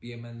PML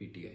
PTI।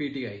PTI।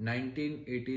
1980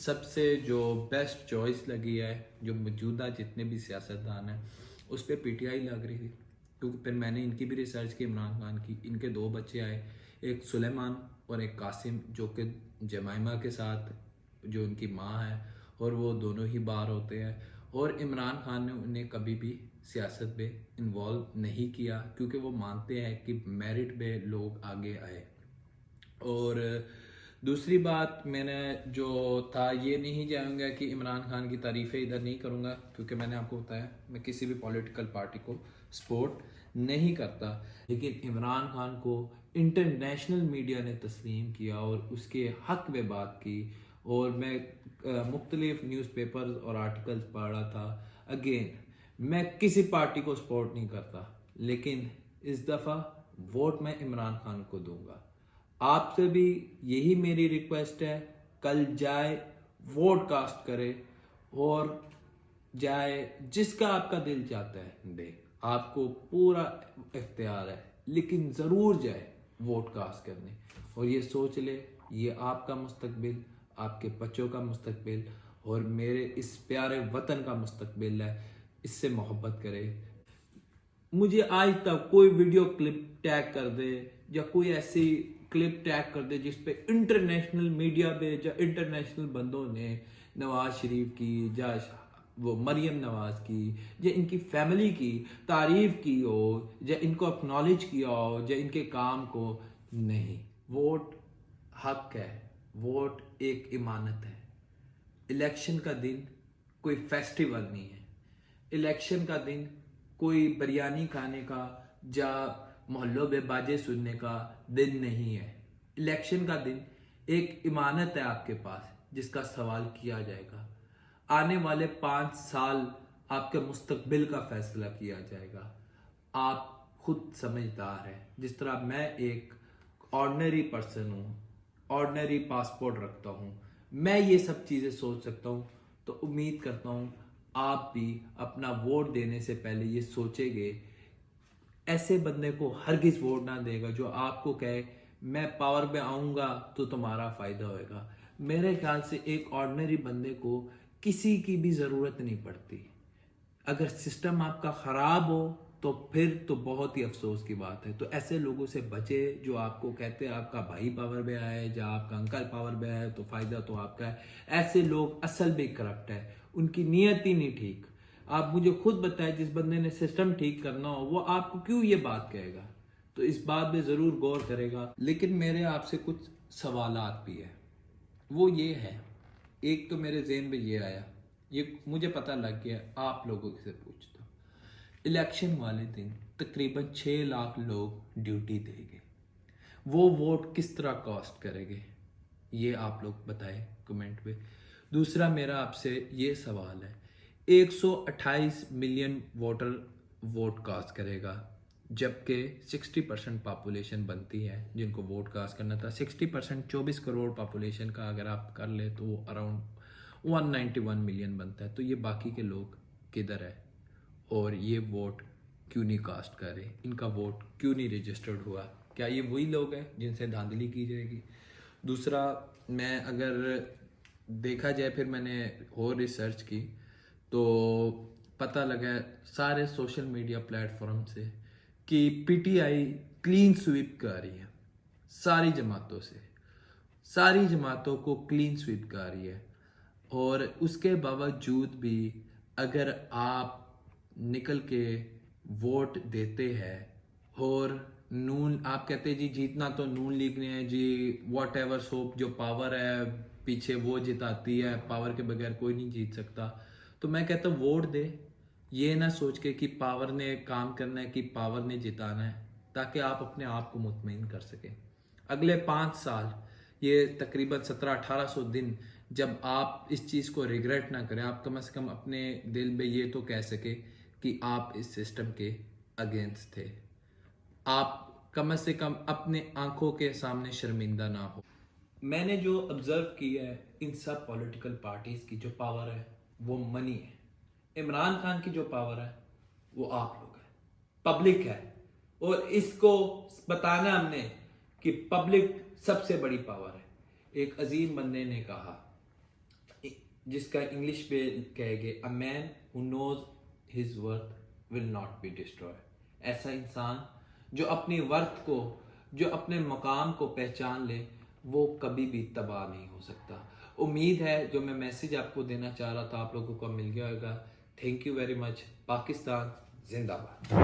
سب سے جو best choice لگی ہے جو موجودہ جتنے بھی سیاستدان ہیں اس پہ پی ٹی آئی لگ رہی تھی، کیونکہ پھر میں نے ان کی بھی ریسرچ کی، عمران خان کی، ان کے 2 بچے آئے، ایک سلیمان اور ایک قاسم، جو کہ جمائمہ کے ساتھ جو ان کی ماں ہے، اور وہ دونوں ہی باہر ہوتے ہیں، اور عمران خان نے انہیں کبھی بھی سیاست میں انوالو نہیں کیا، کیونکہ وہ مانتے ہیں کہ میرٹ پہ لوگ آگے آئے۔ اور دوسری بات میں نے جو تھا، یہ نہیں جاؤں گا کہ عمران خان کی تعریفیں ادھر نہیں کروں گا، کیونکہ میں نے آپ کو بتایا میں کسی بھی پولیٹیکل پارٹی کو سپورٹ نہیں کرتا، لیکن عمران خان کو انٹرنیشنل میڈیا نے تسلیم کیا اور اس کے حق میں بات کی، اور میں مختلف نیوز پیپرز اور آرٹیکلز پڑھ رہا تھا۔ اگین میں کسی پارٹی کو سپورٹ نہیں کرتا، لیکن اس دفعہ ووٹ میں عمران خان کو دوں گا۔ آپ سے بھی یہی میری ریکویسٹ ہے، کل جائے ووٹ کاسٹ کرے اور جائے جس کا آپ کا دل چاہتا ہے دے، آپ کو پورا اختیار ہے، لیکن ضرور جائے ووٹ کاسٹ کرنے، اور یہ سوچ لے یہ آپ کا مستقبل، آپ کے بچوں کا مستقبل اور میرے اس پیارے وطن کا مستقبل ہے، اس سے محبت کرے۔ مجھے آج تک کوئی ویڈیو کلپ ٹیگ کر دے یا کوئی ایسی کلپ ٹیگ کر دے جس پہ انٹرنیشنل میڈیا پہ یا انٹرنیشنل بندوں نے نواز شریف کی یا وہ مریم نواز کی یا ان کی فیملی کی تعریف کی ہو یا ان کو اکنالج کیا ہو یا ان کے کام کو، نہیں۔ ووٹ حق ہے، ووٹ ایک امانت ہے۔ الیکشن کا دن کوئی فیسٹیول نہیں ہے، الیکشن کا دن کوئی بریانی کھانے کا یا محلوں میں باجے سننے کا دن نہیں ہے۔ الیکشن کا دن ایک امانت ہے آپ کے پاس، جس کا سوال کیا جائے گا۔ آنے والے 5 سال آپ کے مستقبل کا فیصلہ کیا جائے گا۔ آپ خود سمجھدار ہیں، جس طرح میں ایک آرڈنری پرسن ہوں، آرڈنری پاسپورٹ رکھتا ہوں، میں یہ سب چیزیں سوچ سکتا ہوں، تو امید کرتا ہوں آپ بھی اپنا ووٹ دینے سے پہلے یہ سوچیں گے۔ ایسے بندے کو ہرگز ووٹ نہ دے گا جو آپ کو کہے میں پاور میں آؤں گا تو تمہارا فائدہ ہوئے گا۔ میرے خیال سے ایک آرڈنری بندے کو کسی کی بھی ضرورت نہیں پڑتی۔ اگر سسٹم آپ کا خراب ہو تو پھر تو بہت ہی افسوس کی بات ہے۔ تو ایسے لوگوں سے بچے جو آپ کو کہتے ہیں آپ کا بھائی پاور میں آئے یا آپ کا انکل پاور میں آئے تو فائدہ تو آپ کا ہے۔ ایسے لوگ اصل میں کرپٹ ہے، ان کی نیت ہی نہیں ٹھیک۔ آپ مجھے خود بتائیں، جس بندے نے سسٹم ٹھیک کرنا ہو وہ آپ کو کیوں یہ بات کہے گا؟ تو اس بات پہ ضرور غور کرے گا۔ لیکن میرے آپ سے کچھ سوالات بھی ہیں، وہ یہ ہے، ایک تو میرے ذہن میں یہ آیا، یہ مجھے پتہ لگ گیا، آپ لوگوں سے پوچھتا ہوں۔ الیکشن والے دن تقریباً 6 لاکھ لوگ ڈیوٹی دیں گے، وہ ووٹ کس طرح کاسٹ کریں گے؟ یہ آپ لوگ بتائیں کمنٹ پہ۔ دوسرا میرا آپ سے یہ سوال ہے، 128 ملین ووٹر ووٹ کاسٹ کرے گا، جبکہ 60% پاپولیشن بنتی ہے جن کو ووٹ کاسٹ کرنا تھا۔ 60% 24 کروڑ پاپولیشن کا اگر آپ کر لیں تو وہ اراؤنڈ 191 ملین بنتا ہے۔ تو یہ باقی کے لوگ کدھر ہے اور یہ ووٹ کیوں نہیں کاسٹ کر رہے؟ ان کا ووٹ کیوں نہیں رجسٹرڈ ہوا؟ کیا یہ وہی لوگ ہیں جن سے دھاندلی کی جائے گی؟ دوسرا، میں اگر دیکھا جائے پھر میں نے اور ریسرچ کی تو پتہ لگا سارے سوشل میڈیا پلیٹ فارم سے کہ P T I clean sweep کر رہی ہے ساری جماعتوں سے، ساری جماعتوں کو کلین سویپ کر رہی ہے، اور اس کے باوجود بھی اگر آپ نکل کے ووٹ دیتے ہیں اور نون آپ کہتے ہیں جی جیتنا تو نون لیگ نے ہے جی، واٹ ایور سوپ جو پاور ہے پیچھے وہ جتاتی ہے، پاور کے بغیر کوئی نہیں جیت سکتا، تو میں کہتا ہوں ووٹ دے، یہ نہ سوچ کے کہ پاور نے کام کرنا ہے کہ پاور نے جتانا ہے، تاکہ آپ اپنے آپ کو مطمئن کر سکیں۔ اگلے 5 سال یہ تقریباً 1700-1800 دن جب آپ اس چیز کو ریگریٹ نہ کریں، آپ کم از کم اپنے دل میں یہ تو کہہ سکیں کہ آپ اس سسٹم کے اگینسٹ تھے، آپ کم از کم اپنے آنکھوں کے سامنے شرمندہ نہ ہو۔ میں نے جو آبزرو کیا ہے ان سب پولیٹیکل پارٹیز کی جو پاور ہے وہ منی ہے، عمران خان کی جو پاور ہے وہ آپ لوگ ہیں، پبلک ہے، اور اس کو بتانا ہم نے کہ پبلک سب سے بڑی پاور ہے۔ ایک عظیم بندے نے کہا جس کا انگلش پہ کہے گے a man who knows his worth will not be destroyed. ایسا انسان جو اپنی ورتھ کو، جو اپنے مقام کو پہچان لے، وہ کبھی بھی تباہ نہیں ہو سکتا. امید ہے جو میں میسیج آپ کو دینا چاہ رہا تھا آپ لوگوں کو مل گیا ہوگا. Thank you very much. Pakistan زندہ باد.